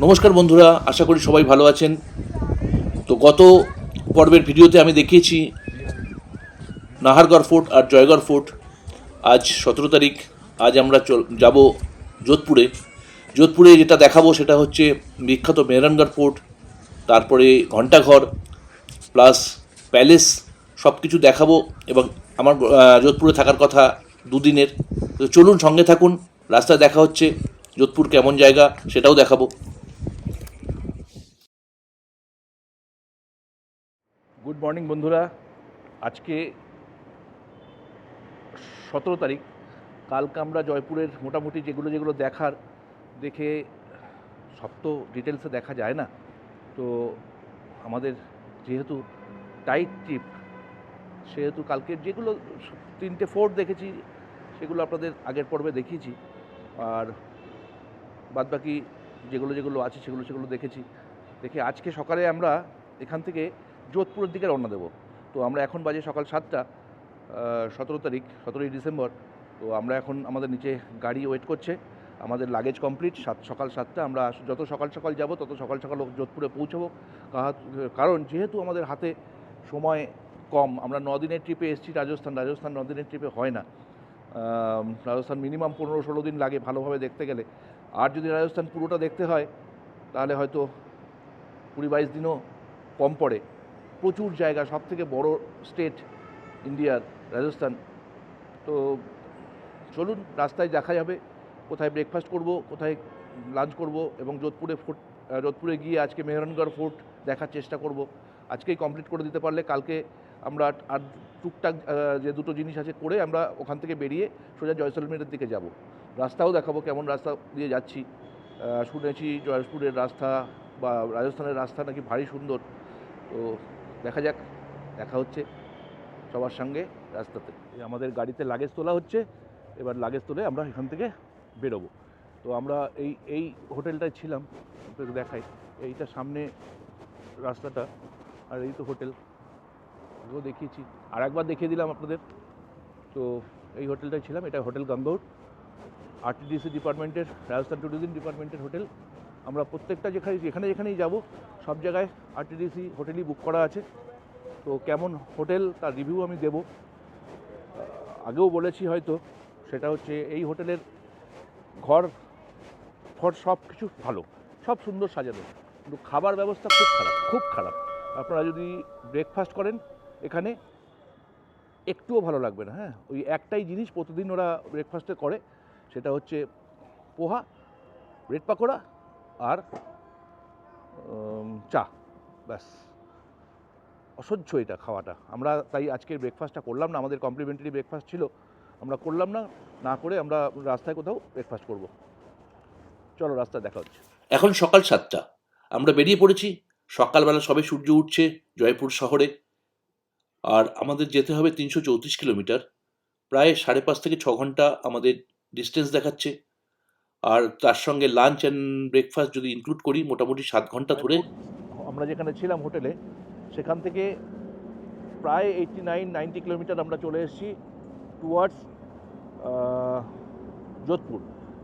নমস্কার বন্ধুরা, আশা করি সবাই ভালো আছেন। তো গত পর্বের ভিডিওতে আমি দেখিয়েছি নাহারগড় ফোর্ট আর জয়গড় ফোর্ট। আজ 17 তারিখ। আজ আমরা যাব যোধপুরে। যোধপুরে যেটা দেখাবো সেটা হচ্ছে বিখ্যাত মেহরানগড় ফোর্ট, তারপরে ঘণ্টাঘর প্লাস প্যালেস, সব কিছু দেখাবো। এবং আমার যোধপুরে থাকার কথা দুদিনের। তো চলুন, সঙ্গে থাকুন। রাস্তায় দেখা হচ্ছে। যোধপুর কেমন জায়গা সেটাও দেখাবো। গুড মর্নিং বন্ধুরা। আজকে 17 তারিখ। কালকে আমরা জয়পুরের মোটামুটি যেগুলো যেগুলো দেখার দেখে সব তো ডিটেলসে দেখা যায় না। তো আমাদের যেহেতু টাইট ট্রিপ, সেহেতু কালকের যেগুলো 3টে ফোর্ট দেখেছি সেগুলো আপনাদের আগের পর্বে দেখিয়েছি। আর বাদবাকি যেগুলো যেগুলো আছে সেগুলো সেগুলো দেখেছি। দেখে আজকে সকালে আমরা এখান থেকে যোধপুরের দিকে রওনা দেবো। তো আমরা এখন বাজে সকাল 7টা, 17 তারিখ, 17ই ডিসেম্বর। তো আমরা এখন আমাদের নিচে গাড়ি ওয়েট করছে। আমাদের লাগেজ কমপ্লিট। সকাল 7টা। আমরা যত সকাল সকাল যাব তত সকাল সকাল যোধপুরে পৌঁছবো। কারণ যেহেতু আমাদের হাতে সময় কম, আমরা 9 দিনের ট্রিপে এসেছি রাজস্থান। 9 দিনের ট্রিপে হয় না। রাজস্থান মিনিমাম 15-16 দিন লাগে ভালোভাবে দেখতে গেলে। আর যদি রাজস্থান পুরোটা দেখতে হয় তাহলে হয়তো 20-22 দিনও কম পড়ে। প্রচুর জায়গা, সব থেকে বড় স্টেট ইন্ডিয়ার রাজস্থান। তো চলুন, রাস্তায় দেখা যাবে কোথায় ব্রেকফাস্ট করব, কোথায় লাঞ্চ করব। এবং যোধপুরে গিয়ে আজকে মেহরানগড় ফোর্ট দেখার চেষ্টা করব। আজকেই কমপ্লিট করে দিতে পারলে কালকে আমরা আর টুকটাক যে দুটো জিনিস আছে করে আমরা ওখান থেকে বেরিয়ে সোজা জয়সলমেরের দিকে যাব। রাস্তাও দেখাবো কেমন রাস্তা দিয়ে যাচ্ছি। শুনেছি জয়পুরের রাস্তা বা রাজস্থানের রাস্তা নাকি ভারী সুন্দর। তো দেখা যাক, দেখা হচ্ছে সবার সঙ্গে রাস্তাতে। আমাদের গাড়িতে লাগেজ তোলা হচ্ছে। এবার লাগেজ তুলে আমরা এখান থেকে বেরোবো। তো আমরা এই হোটেলটায় ছিলাম, আপনাদের দেখাই। এইটা সামনে রাস্তাটা, আর এই তো হোটেল, এগুলো দেখিয়েছি। আর একবার দেখিয়ে দিলাম আপনাদের। তো এই হোটেলটায় ছিলাম, এটা হোটেল গঙ্গৌর, আরটিডিসি ডিপার্টমেন্টের, রাজস্থান ট্যুরিজম ডিপার্টমেন্টের হোটেল। আমরা প্রত্যেকটা যেখানেই যাব সব জায়গায় আরটিডিসি হোটেলই বুক করা আছে। তো কেমন হোটেল তার রিভিউ আমি দেব। আগেও বলেছি হয়তো, সেটা হচ্ছে এই হোটেলের ঘর সব কিছু ভালো, সব সুন্দর সাজানো, কিন্তু খাবার ব্যবস্থা খুব খারাপ, খুব খারাপ। আপনারা যদি ব্রেকফাস্ট করেন এখানে একটুও ভালো লাগবে না। হ্যাঁ, ওই একটাই জিনিস প্রতিদিন ওরা ব্রেকফাস্টে করে, সেটা হচ্ছে পোহা, ব্রেড পাকোড়া আর চা, ব্যাস। অসহ্য এটা খাওয়াটা। আমরা তাই আজকের ব্রেকফাস্টটা করলাম না। আমাদের কমপ্লিমেন্টারি ব্রেকফাস্ট ছিল, আমরা করলাম না। না করে আমরা রাস্তায় কোথাও ব্রেকফাস্ট করব। চলো, রাস্তায় দেখা হচ্ছে। এখন সকাল 7টা, আমরা বেরিয়ে পড়েছি। সকালবেলা সবে সূর্য উঠছে জয়পুর শহরে। আর আমাদের যেতে হবে 334 কিলোমিটার, প্রায় 5.5 থেকে 6 ঘন্টা আমাদের ডিস্টেন্স দেখাচ্ছে। আর তার সঙ্গে লাঞ্চ অ্যান্ড ব্রেকফাস্ট যদি ইনক্লুড করি, মোটামুটি 7 ঘন্টা ধরে। আমরা যেখানে ছিলাম হোটেলে, সেখান থেকে প্রায় 89-90 কিলোমিটার আমরা চলে এসেছি টুয়ার্ডস যোধপুর।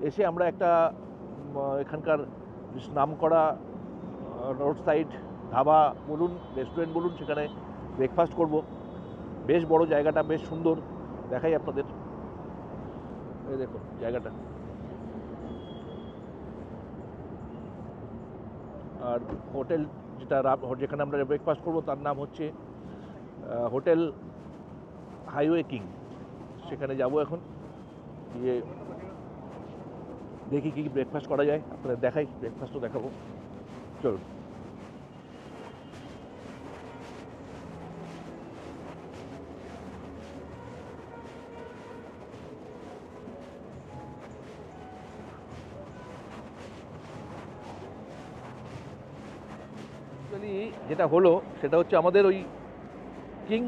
এসে আমরা একটা এখানকার নামকরা রোড সাইড ধাবা বলুন, রেস্টুরেন্ট বলুন, সেখানে ব্রেকফাস্ট করব। বেশ বড় জায়গাটা, বেশ সুন্দর, দেখাই আপনাদের। এই দেখুন জায়গাটা। আর হোটেল যেখানে আমরা ব্রেকফাস্ট করব তার নাম হচ্ছে হোটেল হাইওয়ে কিং। সেখানে যাব এখন, গিয়ে দেখি কী ব্রেকফাস্ট করা যায়, আপনাদের দেখাই, ব্রেকফাস্টও দেখাবো। চলুন। অ্যাকচুয়ালি যেটা হলো সেটা হচ্ছে আমাদের ওই কিং,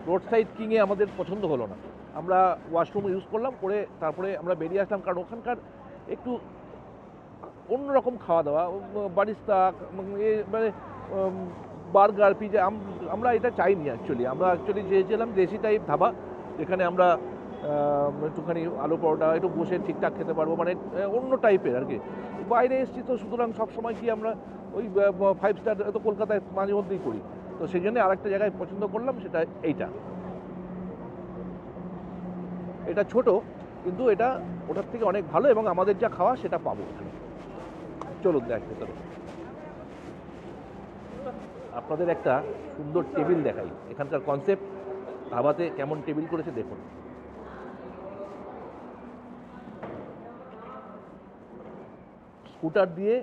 রোড সাইড কিংয়ে আমাদের পছন্দ হলো না। আমরা ওয়াশরুম ইউজ করলাম, করে তারপরে আমরা বেরিয়ে আসলাম। কারণ ওখানকার একটু অন্যরকম খাওয়া দাওয়া, বারিস্তা, মানে বার্গার, পিজা, আমরা এটা চাইনি। আমরা অ্যাকচুয়ালি চেয়েছিলাম দেশি টাইপ ধাবা, যেখানে আমরা একটুখানি আলু পরোটা একটু বসে ঠিকঠাক খেতে পারবো, মানে অন্য টাইপের আর কি। বাইরে এসেছি তো, সুতরাং সবসময় কি আমরা ওই 5 স্টার তো কলকাতায় মাঝে মধ্যেই করি, তো সেই জন্যে আরেকটা জায়গায় পছন্দ করলাম, সেটা এটা ছোট, কিন্তু এটা ওটার থেকে অনেক ভালো, এবং আমাদের যা খাওয়া সেটা পাবো। চলুন দেখ ভেতরে। আপনাদের একটা সুন্দর টেবিল দেখাই। এখানকার কনসেপ্ট ধাবাতে কেমন টেবিল করেছে দেখুন। স্কুটার দিয়ে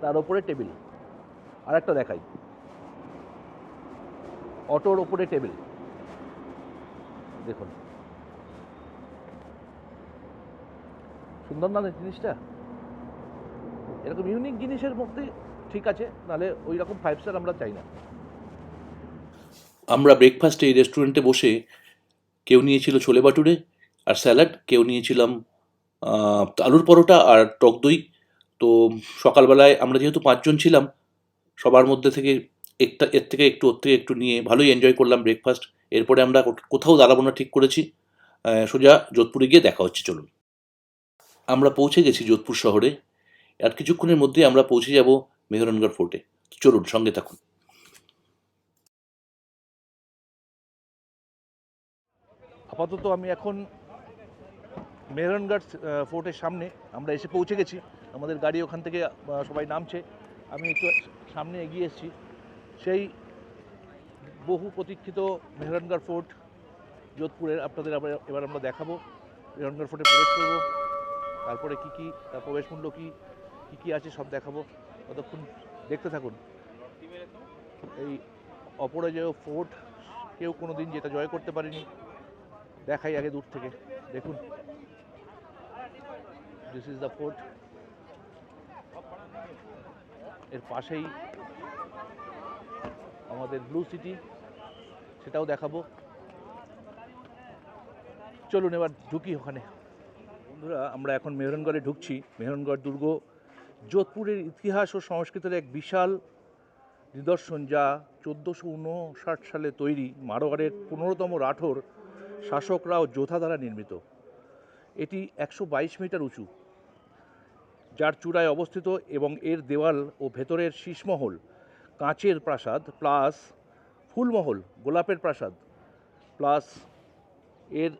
তার ওপরে টেবিল। আর একটা দেখাই, অটোর ওপরে টেবিল দেখুন। সুন্দর না জিনিসটা? এরকম ইউনিক জিনিসের মধ্যে ঠিক আছে, নাহলে ওই রকম 5 স্টার আমরা চাই না। আমরা ব্রেকফাস্টে এই রেস্টুরেন্টে বসে কেউ নিয়েছিল ছোলে বাটুরে আর স্যালাড, কেউ নিয়েছিলাম আলুর পরোটা আর টক দই। তো সকালবেলায় আমরা যেহেতু 5 জন ছিলাম, সবার মধ্যে থেকে এর থেকে একটু ওর থেকে একটু নিয়ে ভালোই এনজয় করলাম ব্রেকফাস্ট। এরপরে আমরা কোথাও দাঁড়াবো না ঠিক করেছি, সোজা যোধপুরে গিয়ে দেখা হচ্ছে। চলুন। আমরা পৌঁছে গেছি যোধপুর শহরে, আর কিছুক্ষণের মধ্যে আমরা পৌঁছে যাব মেহরানগড় ফোর্টে। চলুন, সঙ্গে থাকুন। আপাতত আমি এখন মেহরানগড় ফোর্টের সামনে আমরা এসে পৌঁছে গেছি। আমাদের গাড়ি ওখান থেকে সবাই নামছে। আমি একটু সামনে এগিয়ে এসেছি। সেই বহু প্রতীক্ষিত মেহরানগড় ফোর্ট যোধপুরের আপনাদের এবার আমরা দেখাবো। মেহরানগড় ফোর্টে প্রবেশ করবো, তারপরে কী তার প্রবেশ মূল্য কী আছে সব দেখাবো। ততক্ষণ দেখতে থাকুন। এই অপরাজেয় ফোর্ট, কেউ কোনো দিন যেটা জয় করতে পারেনি। দেখাই আগে দূর থেকে, দেখুন। This is the fort. এর পাশেই আমাদের ব্লু সিটি, সেটাও দেখাবো। চলুন এবার ঢুকি ওখানে। বন্ধুরা, আমরা এখন মেহরানগড়ে ঢুকছি। মেহরানগড় দুর্গ যোধপুরের ইতিহাস ও সংস্কৃতির এক বিশাল নিদর্শন, যা 1459 সালে তৈরি। মারোয়ারের 15তম রাঠোর শাসকরা ও যোধা দ্বারা নির্মিত। এটি 122 মিটার উঁচু, যার চূড়ায় অবস্থিত, এবং এর দেওয়াল ও ভেতরের শীষমহল কাঁচের প্রাসাদ প্লাস ফুলমহল গোলাপের প্রাসাদ প্লাস এর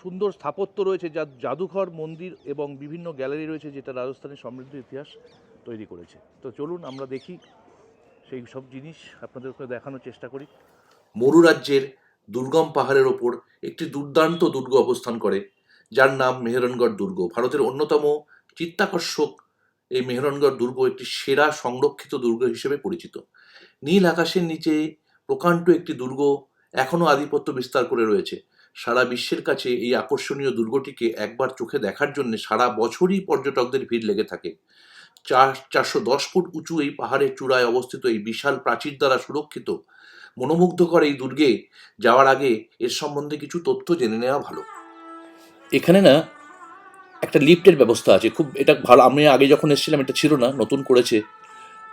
সুন্দর স্থাপত্য রয়েছে, যা জাদুঘর, মন্দির এবং বিভিন্ন গ্যালারি রয়েছে, যেটা রাজস্থানের সমৃদ্ধ ইতিহাস তৈরি করেছে। তো চলুন আমরা দেখি, সেই সব জিনিস আপনাদেরকে দেখানোর চেষ্টা করি। মরু রাজ্যের দুর্গম পাহাড়ের ওপর একটি দুর্দান্ত দুর্গ অবস্থান করে, যার নাম মেহরানগড় দুর্গ। ভারতের অন্যতম চিত্তাকর্ষক এই মেহরানগড় দুর্গ একটি সেরা সংরক্ষিত দুর্গ হিসেবে পরিচিত। নীল আকাশের নিচে প্রকাণ্ড একটি দুর্গ এখনও আধিপত্য বিস্তার করে রয়েছে। সারা বিশ্বের কাছে এই আকর্ষণীয় দুর্গটিকে একবার চোখে দেখার জন্য সারা বছরই পর্যটকদের ভিড় লেগে থাকে। 410 ফুট উঁচু এই পাহাড়ের চূড়ায় অবস্থিত এই বিশাল প্রাচীর দ্বারা সুরক্ষিত মনোমুগ্ধকর এই দুর্গে যাওয়ার আগে এর সম্বন্ধে কিছু তথ্য জেনে নেওয়া ভালো। এখানে না একটা লিফটের ব্যবস্থা আছে, খুব এটা ভালো। আমি আগে যখন এসেছিলাম এটা ছিল না, নতুন করেছে।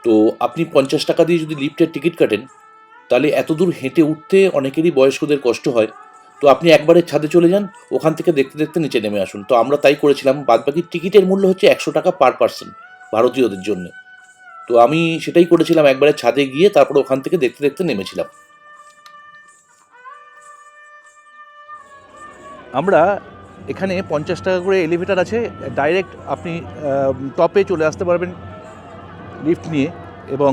তো আপনি 50 টাকা দিয়ে যদি লিফটের টিকিট কাটেন, তাহলে এত দূর হেঁটে উঠতে অনেকেরই বয়স্কদের কষ্ট হয়। তো আপনি একবারে ছাদে চলে যান, ওখান থেকে দেখতে দেখতে নিচে নেমে আসুন। তো আমরা তাই করেছিলাম। বাদবাকি টিকিটের মূল্য হচ্ছে 100 টাকা পার পার্সন ভারতীয়দের জন্য। তো আমি সেটাই করেছিলাম, একবারে ছাদে গিয়ে তারপরে ওখান থেকে দেখতে দেখতে নেমেছিলাম। আমরা এখানে 50 টাকা করে এলিভেটার আছে, ডাইরেক্ট আপনি টপে চলে আসতে পারবেন লিফট নিয়ে। এবং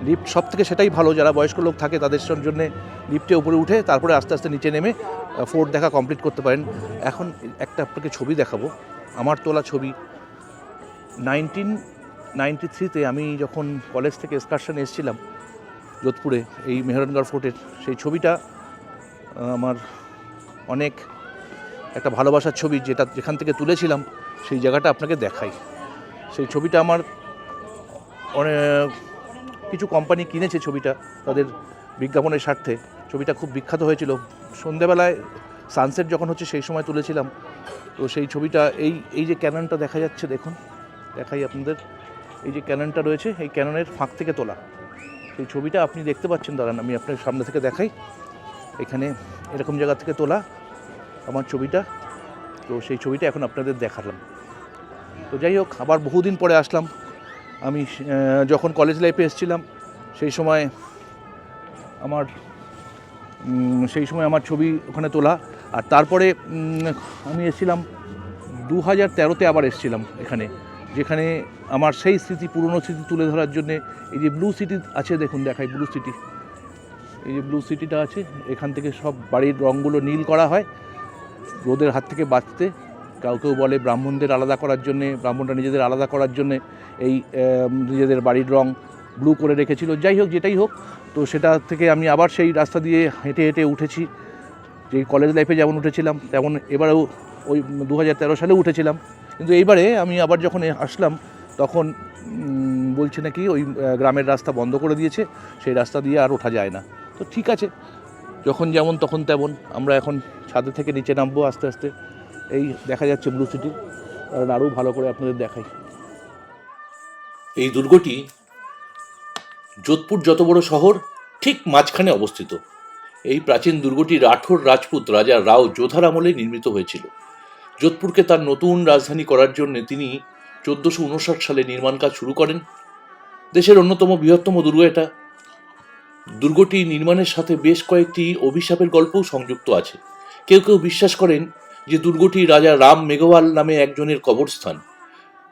লিফট সব থেকে সেটাই ভালো, যারা বয়স্ক লোক থাকে তাদের জন্য লিফটে উপরে উঠে তারপরে আস্তে আস্তে নিচে নেমে ফোর্ট দেখা কমপ্লিট করতে পারেন। এখন একটা আপনাকে ছবি দেখাবো, আমার তোলা ছবি। 1993-তে আমি যখন কলেজ থেকে এক্সকারশনে এসেছিলাম যোধপুরে এই মেহরানগড় ফোর্টের, সেই ছবিটা আমার অনেক একটা ভালোবাসার ছবি, যেখান থেকে তুলেছিলাম সেই জায়গাটা আপনাকে দেখাই। সেই ছবিটা আমার কিছু কোম্পানি কিনেছে ছবিটা তাদের বিজ্ঞাপনের স্বার্থে। ছবিটা খুব বিখ্যাত হয়েছিল। সন্ধেবেলায় সানসেট যখন হচ্ছে সেই সময় তুলেছিলাম। তো সেই ছবিটা এই যে ক্যাননটা দেখা যাচ্ছে, দেখুন দেখাই আপনাদের। এই যে ক্যাননটা রয়েছে, এই ক্যাননের ফাঁক থেকে তোলা সেই ছবিটা আপনি দেখতে পাচ্ছেন। দাঁড়ান আমি আপনার সামনে থেকে দেখাই। এখানে এরকম জায়গা থেকে তোলা আমার ছবিটা। তো সেই ছবিটা এখন আপনাদের দেখালাম। তো যাই হোক, আবার বহুদিন পরে আসলাম। আমি যখন কলেজ লাইফে এসেছিলাম সেই সময় আমার ছবি ওখানে তোলা। আর তারপরে আমি এসেছিলাম 2013-তে আবার এসেছিলাম এখানে, যেখানে আমার সেই স্মৃতি, পুরনো স্মৃতি তুলে ধরার জন্যে এই যে ব্লু সিটি আছে, দেখুন দেখাই ব্লু সিটি, এই যে ব্লু সিটিটা আছে, এখান থেকে সব বাড়ির রঙগুলো নীল করা হয় রোদের হাত থেকে বাঁচতে। কেউ বলে ব্রাহ্মণদের আলাদা করার জন্যে, ব্রাহ্মণরা নিজেদের আলাদা করার জন্যে এই নিজেদের বাড়ির রং ব্লু করে রেখেছিল। যাই হোক, যেটাই হোক, তো সেটা থেকে আমি আবার সেই রাস্তা দিয়ে হেঁটে হেঁটে উঠেছি। যে কলেজ লাইফে যেমন উঠেছিলাম তেমন এবারেও ওই 2013 সালে উঠেছিলাম। কিন্তু এইবারে আমি আবার যখন আসলাম তখন বলছে নাকি ওই গ্রামের রাস্তা বন্ধ করে দিয়েছে, সেই রাস্তা দিয়ে আর ওঠা যায় না। তো ঠিক আছে, যখন যেমন তখন তেমন। আমরা এখন ছাদে থেকে নিচে নামবো আস্তে আস্তে। এই দেখা যাচ্ছে ব্লু সিটি, আরও ভালো করে আপনাদের দেখাই। এই দুর্গটি যোধপুর যত বড় শহর ঠিক মাঝখানে অবস্থিত। এই প্রাচীন দুর্গটি রাঠোর রাজপুত রাজা রাও যোধার আমলে নির্মিত হয়েছিল। যোধপুরকে তার নতুন রাজধানী করার জন্য তিনি 1459 সালে নির্মাণ কাজ শুরু করেন। দেশের অন্যতম বৃহত্তম দুর্গ এটা। দুর্গটি নির্মাণের সাথে বেশ কয়েকটি অভিশাপের গল্পও সংযুক্ত আছে। কেউ কেউ বিশ্বাস করেন যে দুর্গটি রাজা রাম মেঘওয়াল নামে একজনের কবরস্থান।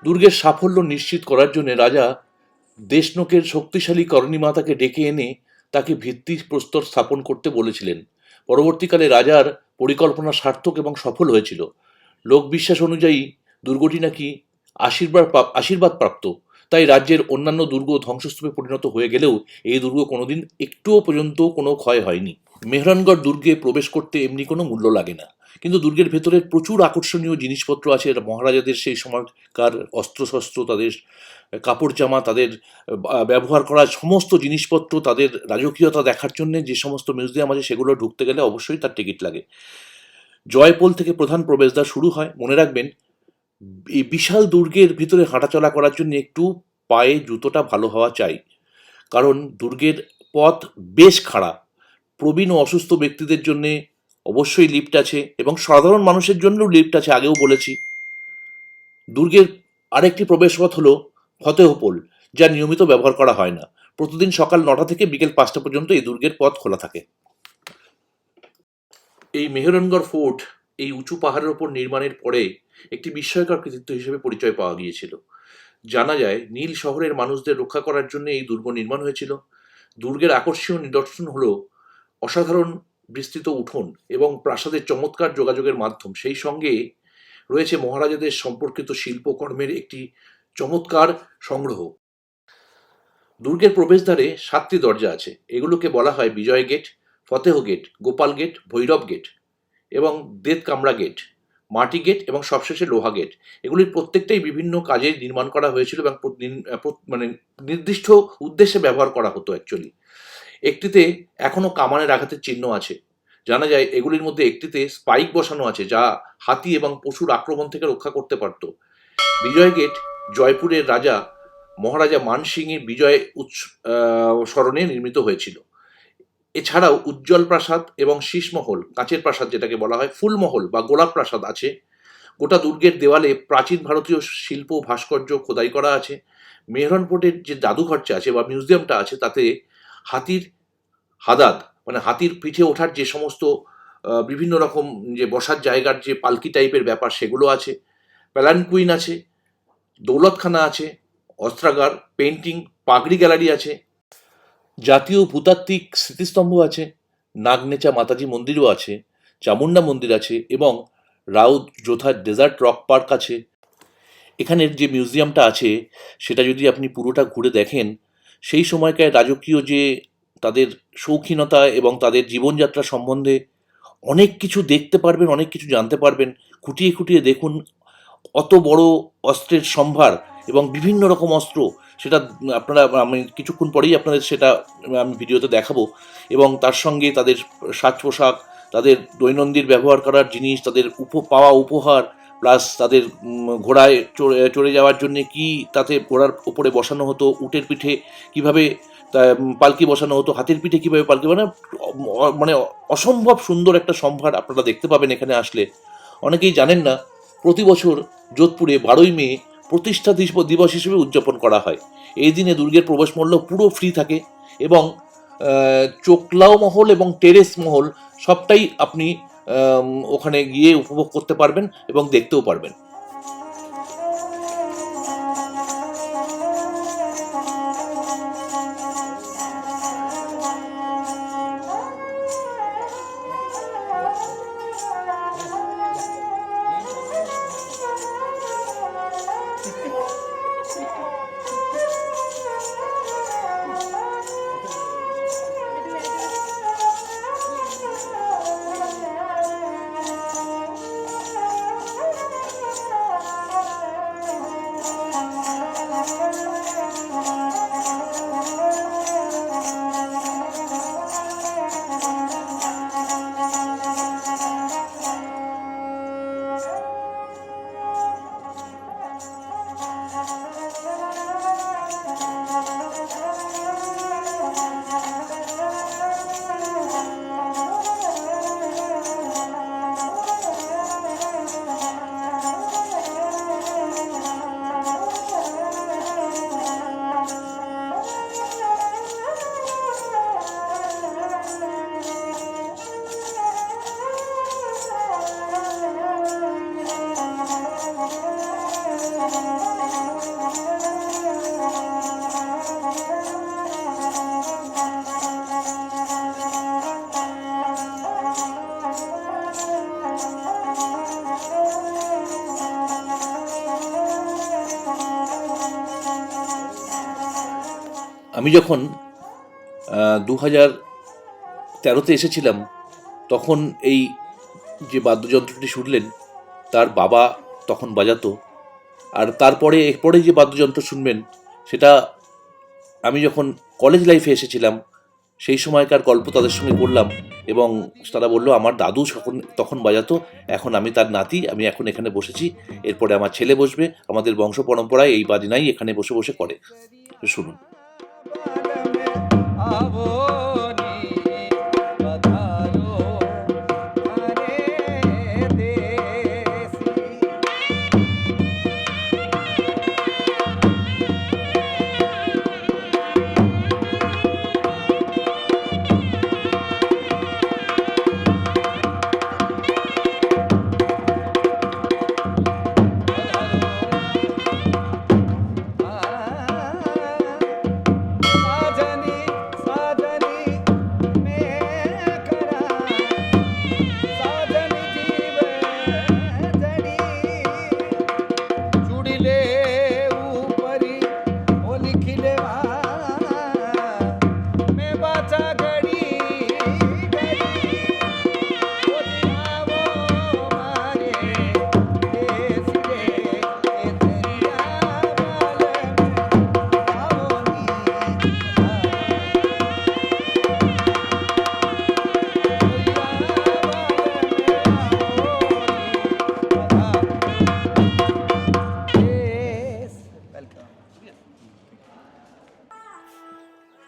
দুর্গের সাফল্য নিশ্চিত করার জন্য রাজা দেশনকের শক্তিশালী করণী মাতাকে ডেকে এনে তাকে ভিত্তি প্রস্তর স্থাপন করতে বলেছিলেন। পরবর্তীকালে রাজার পরিকল্পনা সার্থক এবং সফল হয়েছিল। লোকবিশ্বাস অনুযায়ী দুর্গটি নাকি আশীর্বাদ প্রাপ্ত, তাই রাজ্যের অন্যান্য দুর্গ ধ্বংসস্তূপে পরিণত হয়ে গেলেও এই দুর্গ কোনোদিন একটুও পর্যন্ত কোনো ক্ষয় হয়নি। মেহরানগড় দুর্গে প্রবেশ করতে এমনি কোনো মূল্য লাগে না, কিন্তু দুর্গের ভেতরে প্রচুর আকর্ষণীয় জিনিসপত্র আছে। মহারাজাদের সেই সময়কার অস্ত্রশস্ত্র, তাদের কাপড় জামা, তাদের ব্যবহার করা সমস্ত জিনিসপত্র, তাদের রাজকীয়তা দেখার জন্য যে সমস্ত মিউজিয়াম আছে সেগুলো ঢুকতে গেলে অবশ্যই তার টিকিট লাগে। জয়পোল থেকে প্রধান প্রবেশদ্বার শুরু হয়। মনে রাখবেন, এই বিশাল দুর্গের ভিতরে হাঁটাচলা করার জন্য একটু পায়ে জুতোটা ভালো হওয়া চাই, কারণ দুর্গের পথ বেশ খাড়া। প্রবীণ ও অসুস্থ ব্যক্তিদের জন্য অবশ্যই লিফট আছে এবং সাধারণ মানুষের জন্যও লিফট আছে, আগেও বলেছি। দুর্গের আরেকটি প্রবেশপথ হলো ফতেহপোল, যা নিয়মিত ব্যবহার করা হয় না। প্রতিদিন সকাল 9টা থেকে বিকেল 5টা পর্যন্ত এই দুর্গের পথ খোলা থাকে। এই মেহরানগড় ফোর্ট এই উঁচু পাহাড়ের ওপর নির্মাণের পরে একটি বিস্ময়কর কৃতিত্ব হিসেবে পরিচয় পাওয়া গিয়েছিল। জানা যায় নীল শহরের মানুষদের রক্ষা করার জন্য এই দুর্গ নির্মাণ হয়েছিল। দুর্গের আকর্ষণীয় নিদর্শন হলো অসাধারণ বিস্তৃত উঠোন এবং প্রাসাদের চমৎকার যোগাযোগের মাধ্যম। সেই সঙ্গে রয়েছে মহারাজাদের সম্পর্কিত শিল্পকর্মের একটি চমৎকার সংগ্রহ। দুর্গের প্রবেশদ্বারে 7টি দরজা আছে। এগুলোকে বলা হয় Vijay gate, Fateh gate, Gopal gate, Bhairav gate এবং দেত কামরা গেট, মাটি গেট এবং সবশেষে লোহা গেট। এগুলির প্রত্যেকটাই বিভিন্ন কাজে নির্মাণ করা হয়েছিল এবং মানে নির্দিষ্ট উদ্দেশ্যে ব্যবহার করা হতো অ্যাকচুয়ালি। একটিতে এখনো কামানের আঘাতের চিহ্ন আছে। জানা যায় এগুলির মধ্যে একটিতে স্পাইক বসানো আছে, যা হাতি এবং পশুর আক্রমণ থেকে রক্ষা করতে পারত। বিজয় গেট জয়পুরের রাজা মহারাজা মান সিংয়ের বিজয় স্মরণে নির্মিত হয়েছিল। এছাড়াও উজ্জ্বল প্রাসাদ এবং শীষমহল, কাঁচের প্রাসাদ যেটাকে বলা হয়, ফুলমহল বা গোলাপ প্রাসাদ আছে। গোটা দুর্গের দেওয়ালে প্রাচীন ভারতীয় শিল্প ভাস্কর্য খোদাই করা আছে। মেহরান ফোর্টের যে জাদুঘরটা আছে বা মিউজিয়ামটা আছে, তাতে হাতির হাদাদ মানে হাতির পিঠে ওঠার যে সমস্ত বিভিন্ন রকম যে বসার জায়গার যে পালকি টাইপের ব্যাপার সেগুলো আছে। প্যালানকুইন আছে, দৌলতখানা আছে, অস্ত্রাগার, পেন্টিং, পাগড়ি গ্যালারি আছে, জাতীয় ভূতাত্ত্বিক স্মৃতিস্তম্ভ আছে, নাগনেচা মাতাজি মন্দিরও আছে, চামুন্ডা মন্দির আছে এবং রাউত যোধার ডেজার্ট রক পার্ক আছে। এখানের যে মিউজিয়ামটা আছে সেটা যদি আপনি পুরোটা ঘুরে দেখেন, সেই সময়কার রাজকীয় যে তাদের শৌখিনতা এবং তাদের জীবনযাত্রা সম্বন্ধে অনেক কিছু দেখতে পারবেন, অনেক কিছু জানতে পারবেন। খুঁটিয়ে খুঁটিয়ে দেখুন, অত বড় অস্ত্রের সম্ভার এবং বিভিন্ন রকম অস্ত্র, সেটা আপনারা, আমি কিছুক্ষণ পরেই আপনাদের সেটা আমি ভিডিওতে দেখাবো। এবং তার সঙ্গে তাদের সাজ পোশাক, তাদের দৈনন্দিন ব্যবহার করার জিনিস, তাদের পাওয়া উপহার, প্লাস তাদের ঘোড়ায় চড়ে যাওয়ার জন্য কি তাতে ঘোড়ার ওপরে বসানো হতো, উটের পিঠে কিভাবে পালকি বসানো হতো, হাতের পিঠে কিভাবে পালকি, মানে অসম্ভব সুন্দর একটা সম্ভার আপনারা দেখতে পাবেন এখানে আসলে। অনেকেই জানেন না, প্রতি বছর যোধপুরে 12ই মে প্রতিষ্ঠা দিবস হিসেবে উদযাপন করা হয়। এই দিনে দুর্গের প্রবেশ মূল্য পুরো ফ্রি থাকে এবং চোকলাও মহল এবং টেরেস মহল সবটাই আপনি ওখানে গিয়ে উপভোগ করতে পারবেন এবং দেখতেও পারবেন। আমি যখন 2013-তে এসেছিলাম, তখন এই যে বাদ্যযন্ত্রটি শুনলেন তার বাবা তখন বাজাতো। আর তারপরে এরপরে যে বাদ্যযন্ত্র শুনবেন সেটা আমি যখন কলেজ লাইফে এসেছিলাম সেই সময়কার গল্প তাদের সঙ্গে করলাম, এবং তারা বললো আমার দাদু তখন বাজাতো, এখন আমি তার নাতি, আমি এখন এখানে বসেছি, এরপরে আমার ছেলে বসবে, আমাদের বংশ পরম্পরায় এই বাজনাই এখানে বসে বসে করে। শুনুন।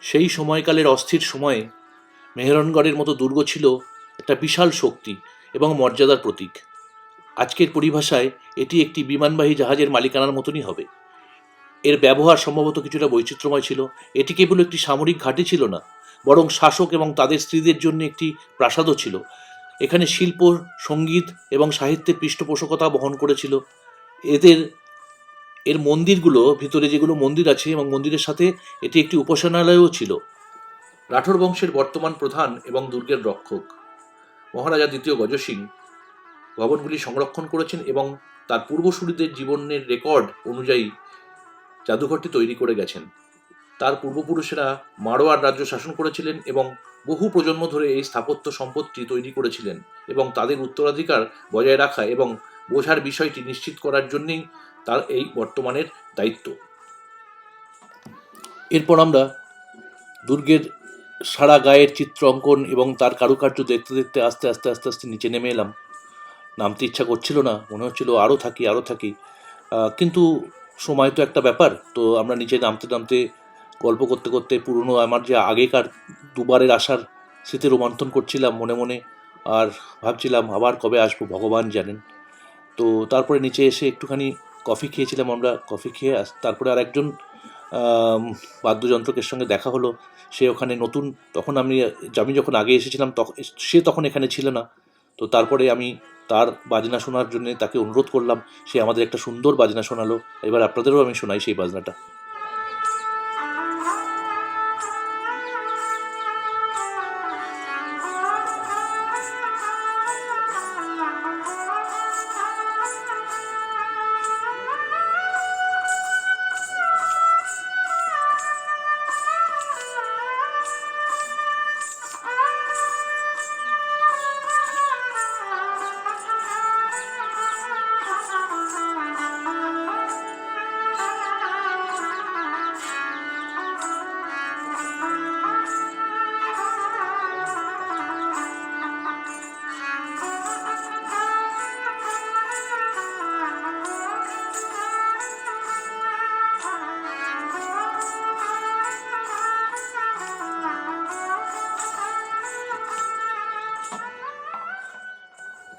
সেই সময়কালের অস্থির সময়ে মেহেরনগড়ের মতো দুর্গ ছিল একটা বিশাল শক্তি এবং মর্যাদার প্রতীক। আজকের পরিভাষায় এটি একটি বিমানবাহী জাহাজের মালিকানার মতনই হবে। এর ব্যবহার সম্ভবত কিছুটা বৈচিত্র্যময় ছিল। এটি কেবল একটি সামরিক ঘাঁটি ছিল না, বরং শাসক এবং তাদের স্ত্রীদের জন্য একটি প্রাসাদও ছিল। এখানে শিল্প, সঙ্গীত এবং সাহিত্যের পৃষ্ঠপোষকতা বহন করেছিল। এর মন্দিরগুলো, ভিতরে যেগুলো মন্দির আছে এবং মন্দিরের সাথে এটি একটি উপাসনালয়ও ছিল। রাঠোর বংশের বর্তমান প্রধান এবং দুর্গের রক্ষক মহারাজা দ্বিতীয় গজ সিং ভবনগুলি সংরক্ষণ করেছেন এবং তার পূর্বসূরিদের জীবনের রেকর্ড অনুযায়ী জাদুঘরটি তৈরি করে গেছেন। তার পূর্বপুরুষেরা মারোয়ার রাজ্য শাসন করেছিলেন এবং বহু প্রজন্ম ধরে এই স্থাপত্য সম্পদটি তৈরি করেছিলেন, এবং তাদের উত্তরাধিকার বজায় রাখা এবং বোঝার বিষয়টি নিশ্চিত করার জন্যই তার এই বর্তমানের দায়িত্ব। এরপর আমরা দুর্গের সারা গায়ের চিত্র অঙ্কন এবং তার কারুকার্য দেখতে দেখতে আস্তে আস্তে আস্তে আস্তে নিচে নেমে এলাম। নামতে ইচ্ছা করছিল না, মনে হচ্ছিল আরও থাকি আরও থাকি। কিন্তু সময় তো একটা ব্যাপার, তো আমরা নিচে নামতে নামতে গল্প করতে করতে পুরনো আমার যে আগেকার দুবারের আসার স্মৃতি রোমন্থন করছিলাম মনে মনে, আর ভাবছিলাম আবার কবে আসবো ভগবান জানেন। তো তারপরে নিচে এসে একটুখানি কফি খেয়েছিলাম আমরা, কফি খেয়ে তারপরে আর একজন বাদ্যযন্ত্রকের সঙ্গে দেখা হলো। সে ওখানে নতুন, তখন আমি যখন আগে এসেছিলাম তখন সে তখন এখানে ছিল না। তো তারপরে আমি তার বাজনা শোনার জন্য তাকে অনুরোধ করলাম, সে আমাদের একটা সুন্দর বাজনা শোনালো। এবার আপনাদেরও আমি শোনাই সেই বাজনাটা।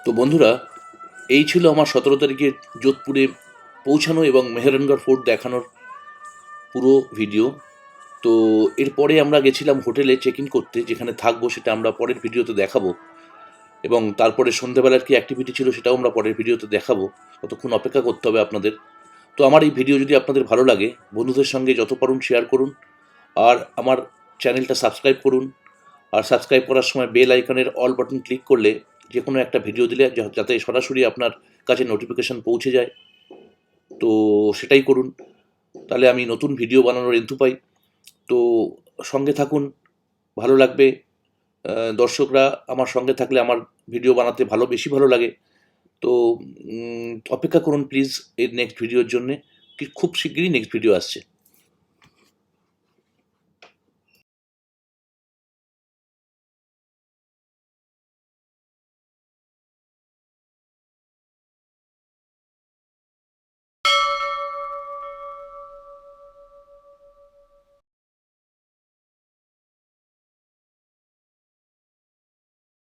তো বন্ধুরা, এই ছিল আমার 17 তারিখে যোধপুরে পৌঁছানো এবং মেহেরনগড় ফোর্ট দেখানোর পুরো ভিডিও। তো এরপরে আমরা গেছিলাম হোটেলে চেক ইন করতে, যেখানে থাকবো সেটা আমরা পরের ভিডিওতে দেখাবো, এবং তারপরে সন্ধ্যেবেলার কি অ্যাক্টিভিটি ছিল সেটাও আমরা পরের ভিডিওতে দেখাবো। ততক্ষণ অপেক্ষা করতে হবে আপনাদের। তো আমার এই ভিডিও যদি আপনাদের ভালো লাগে, বন্ধুদের সঙ্গে যত পারুন শেয়ার করুন, আর আমার চ্যানেলটা সাবস্ক্রাইব করুন। আর সাবস্ক্রাইব করার সময় বেল আইকনের অল বাটন ক্লিক করলে যে কোনো একটা ভিডিও দিলে যাতে সরাসরি আপনার কাছে নোটিফিকেশান পৌঁছে যায়, তো সেটাই করুন। তাহলে আমি নতুন ভিডিও বানানোর এন্থু পাই। তো সঙ্গে থাকুন, ভালো লাগবে। দর্শকরা আমার সঙ্গে থাকলে আমার ভিডিও বানাতে বেশি ভালো লাগে। তো অপেক্ষা করুন প্লিজ এর নেক্সট ভিডিওর জন্যে। খুব শিগগিরই নেক্সট ভিডিও আসছে।